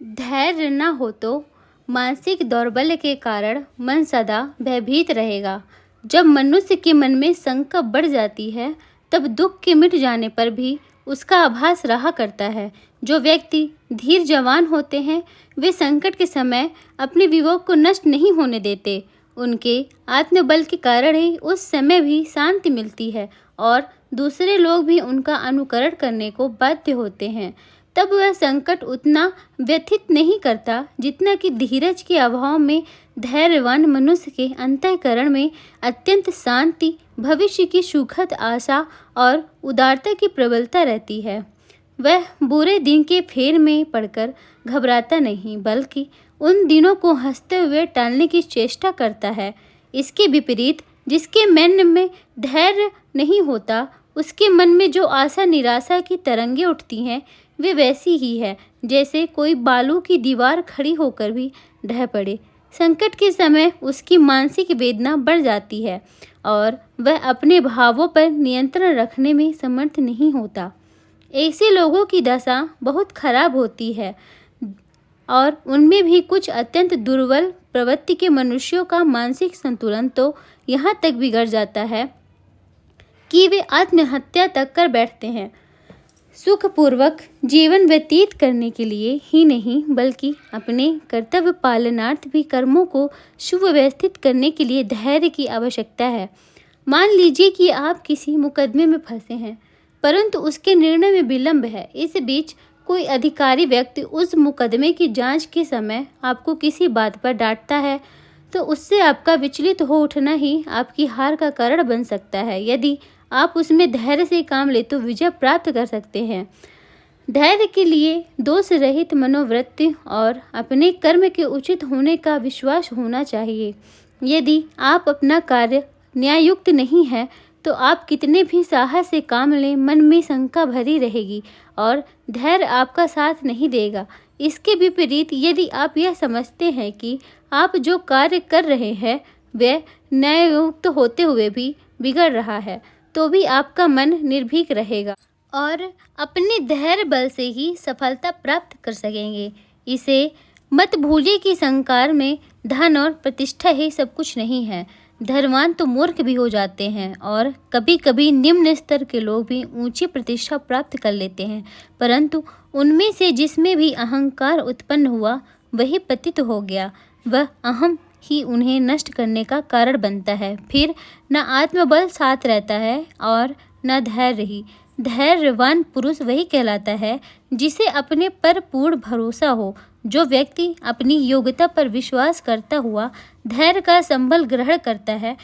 धैर्य न हो तो मानसिक दौर्बल्य के कारण मन सदा भयभीत रहेगा। जब मनुष्य के मन में शंका बढ़ जाती है, तब दुख के मिट जाने पर भी उसका आभास रहा करता है। जो व्यक्ति धीरजवान होते हैं, वे संकट के समय अपने विवेक को नष्ट नहीं होने देते। उनके आत्मबल के कारण ही उस समय भी शांति मिलती है और दूसरे लोग भी उनका अनुकरण करने को बाध्य होते हैं। तब वह संकट उतना व्यथित नहीं करता जितना कि धीरज के अभाव में धैर्यवान मनुष्य के अंतःकरण में अत्यंत शांति, भविष्य की सुखद आशा और उदारता की प्रबलता रहती है। वह बुरे दिन के फेर में पड़कर घबराता नहीं, बल्कि उन दिनों को हंसते हुए टालने की चेष्टा करता है। इसके विपरीत जिसके मन में धैर्य नहीं होता, उसके मन में जो आशा निराशा की तरंगे उठती हैं, वे वैसी ही है जैसे कोई बालू की दीवार खड़ी होकर भी ढह पड़े। संकट के समय उसकी मानसिक वेदना बढ़ जाती है और वह अपने भावों पर नियंत्रण रखने में समर्थ नहीं होता। ऐसे लोगों की दशा बहुत खराब होती है और उनमें भी कुछ अत्यंत दुर्बल प्रवृत्ति के मनुष्यों का मानसिक संतुलन तो यहाँ तक बिगड़ जाता है कि वे आत्महत्या तक कर बैठते हैं। सुखपूर्वक जीवन व्यतीत करने के लिए ही नहीं, बल्कि अपने कर्तव्य पालनार्थ भी कर्मों को सुव्यवस्थित करने के लिए धैर्य की आवश्यकता है। मान लीजिए कि आप किसी मुकदमे में फंसे हैं, परंतु उसके निर्णय में विलंब है। इस बीच कोई अधिकारी व्यक्ति उस मुकदमे की जांच के समय आपको किसी बात पर डांटता है, तो उससे आपका विचलित हो उठना ही आपकी हार का कारण बन सकता है। यदि आप उसमें धैर्य से काम ले तो विजय प्राप्त कर सकते हैं। धैर्य के लिए दोष रहित मनोवृत्ति और अपने कर्म के उचित होने का विश्वास होना चाहिए। यदि आप अपना कार्य न्याययुक्त नहीं है, तो आप कितने भी साहस से काम लें, मन में शंका भरी रहेगी और धैर्य आपका साथ नहीं देगा। इसके विपरीत यदि आप यह समझते हैं कि आप जो कार्य कर रहे हैं वह न्याययुक्त होते हुए भी बिगड़ रहा है, तो भी आपका मन निर्भीक रहेगा और अपने धैर्य बल से ही सफलता प्राप्त कर सकेंगे। इसे मत भूलिए कि संसार में धन और प्रतिष्ठा ही सब कुछ नहीं है। धनवान तो मूर्ख भी हो जाते हैं और कभी कभी निम्न स्तर के लोग भी ऊंची प्रतिष्ठा प्राप्त कर लेते हैं, परंतु उनमें से जिसमें भी अहंकार उत्पन्न हुआ वही पतित हो गया। वह अहम ही उन्हें नष्ट करने का कारण बनता है। फिर न आत्मबल साथ रहता है और न धैर्य ही। धैर्यवान पुरुष वही कहलाता है जिसे अपने पर पूर्ण भरोसा हो। जो व्यक्ति अपनी योग्यता पर विश्वास करता हुआ धैर्य का संबल ग्रहण करता है,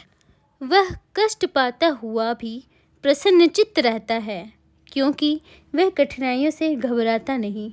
वह कष्ट पाता हुआ भी प्रसन्नचित्त रहता है, क्योंकि वह कठिनाइयों से घबराता नहीं।